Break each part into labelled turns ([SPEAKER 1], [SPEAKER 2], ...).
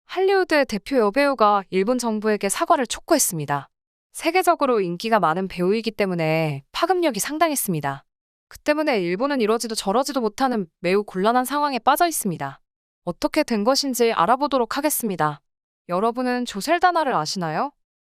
[SPEAKER 1] 할리우드의 대표 여배우가 일본 정부에게 사과를 촉구했습니다. 세계적으로 인기가 많은 배우이기 때문에 파급력이 상당했습니다. 그 때문에 일본은 이러지도 저러지도 못하는 매우 곤란한 상황에 빠져 있습니다. 어떻게 된 것인지 알아보도록 하겠습니다. 여러분은 조셀다나를 아시나요?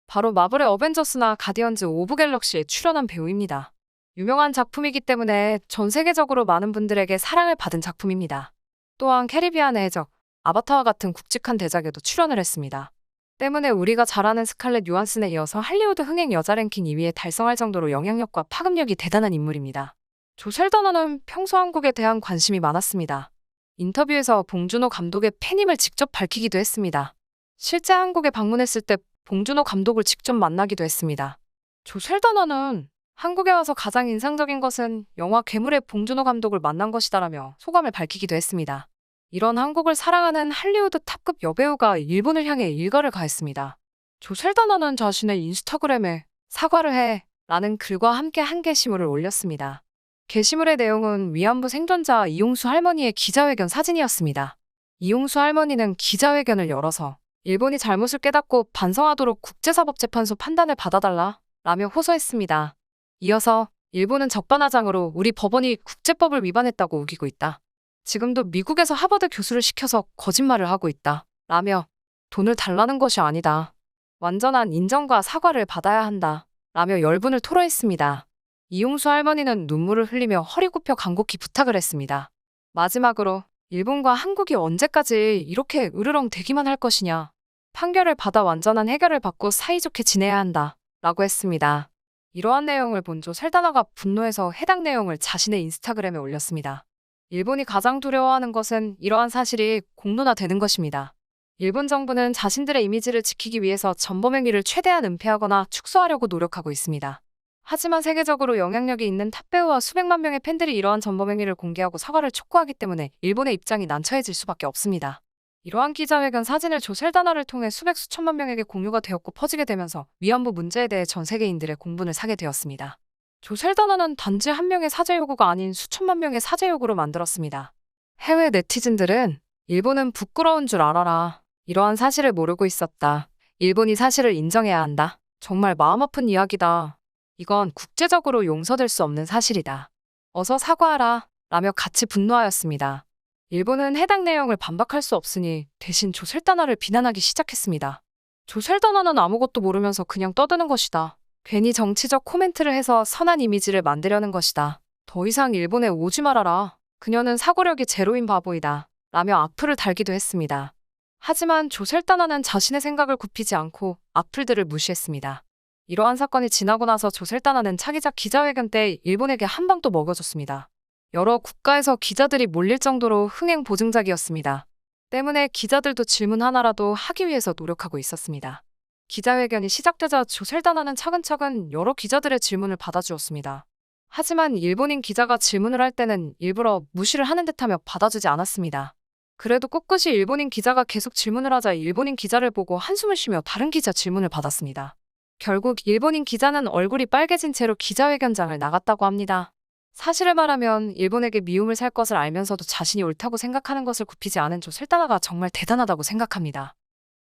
[SPEAKER 1] 바로 마블의 어벤져스나 가디언즈 오브 갤럭시에 출연한 배우입니다. 유명한 작품이기 때문에 전 세계적으로 많은 분들에게 사랑을 받은 작품입니다. 또한 캐리비안의 해적, 아바타와 같은 굵직한 대작에도 출연을 했습니다. 때문에 우리가 잘 아는 스칼렛 요한슨에 이어서 할리우드 흥행 여자 랭킹 2위에 달성할 정도로 영향력과 파급력이 대단한 인물입니다. 조셀다나는 평소 한국에 대한 관심이 많았습니다. 인터뷰에서 봉준호 감독의 팬임을 직접 밝히기도 했습니다. 실제 한국에 방문했을 때 봉준호 감독을 직접 만나기도 했습니다. 조셀다나는 한국에 와서 가장 인상적인 것은 영화 괴물의 봉준호 감독을 만난 것이다라며 소감을 밝히기도 했습니다. 이런 한국을 사랑하는 할리우드 탑급 여배우가 일본을 향해 일가를 가했습니다. 조셀다나는 자신의 인스타그램에 사과를 해 라는 글과 함께 한 게시물을 올렸습니다. 게시물의 내용은 위안부 생존자 이용수 할머니의 기자회견 사진이었습니다. 이용수 할머니는 기자회견을 열어서 일본이 잘못을 깨닫고 반성하도록 국제사법재판소 판단을 받아달라 라며 호소했습니다. 이어서 일본은 적반하장으로 우리 법원이 국제법을 위반했다고 우기고 있다. 지금도 미국에서 하버드 교수를 시켜서 거짓말을 하고 있다. 라며 돈을 달라는 것이 아니다. 완전한 인정과 사과를 받아야 한다. 라며 열분을 토로했습니다. 이용수 할머니는 눈물을 흘리며 허리 굽혀 간곡히 부탁을 했습니다. 마지막으로 일본과 한국이 언제까지 이렇게 으르렁 대기만 할 것이냐. 판결을 받아 완전한 해결을 받고 사이좋게 지내야 한다. 라고 했습니다. 이러한 내용을 본 조셀다나가 분노해서 해당 내용을 자신의 인스타그램에 올렸습니다. 일본이 가장 두려워하는 것은 이러한 사실이 공론화되는 것입니다. 일본 정부는 자신들의 이미지를 지키기 위해서 전범행위를 최대한 은폐하거나 축소하려고 노력하고 있습니다. 하지만 세계적으로 영향력이 있는 탑배우와 수백만 명의 팬들이 이러한 전범행위를 공개하고 사과를 촉구하기 때문에 일본의 입장이 난처해질 수밖에 없습니다. 이러한 기자회견 사진을 조셀다나를 통해 수백 수천만 명에게 공유가 되었고 퍼지게 되면서 위안부 문제에 대해 전 세계인들의 공분을 사게 되었습니다. 조셀다나는 단지 한 명의 사죄 요구가 아닌 수천만 명의 사죄 요구로 만들었습니다. 해외 네티즌들은 일본은 부끄러운 줄 알아라. 이러한 사실을 모르고 있었다. 일본이 사실을 인정해야 한다. 정말 마음 아픈 이야기다. 이건 국제적으로 용서될 수 없는 사실이다. 어서 사과하라. 라며 같이 분노하였습니다. 일본은 해당 내용을 반박할 수 없으니 대신 조셀다나를 비난하기 시작했습니다. 조셀다나는 아무것도 모르면서 그냥 떠드는 것이다. 괜히 정치적 코멘트를 해서 선한 이미지를 만들려는 것이다. 더 이상 일본에 오지 말아라. 그녀는 사고력이 제로인 바보이다. 라며 악플을 달기도 했습니다. 하지만 조셀다나는 자신의 생각을 굽히지 않고 악플들을 무시했습니다. 이러한 사건이 지나고 나서 조셀다나는 차기작 기자회견 때 일본에게 한 방도 먹여줬습니다. 여러 국가에서 기자들이 몰릴 정도로 흥행 보증작이었습니다. 때문에 기자들도 질문 하나라도 하기 위해서 노력하고 있었습니다. 기자회견이 시작되자 조셀다나는 차근차근 여러 기자들의 질문을 받아주었습니다. 하지만 일본인 기자가 질문을 할 때는 일부러 무시를 하는 듯하며 받아주지 않았습니다. 그래도 꿋꿋이 일본인 기자가 계속 질문을 하자 일본인 기자를 보고 한숨을 쉬며 다른 기자 질문을 받았습니다. 결국 일본인 기자는 얼굴이 빨개진 채로 기자회견장을 나갔다고 합니다. 사실을 말하면 일본에게 미움을 살 것을 알면서도 자신이 옳다고 생각하는 것을 굽히지 않은 조셀다나가 정말 대단하다고 생각합니다.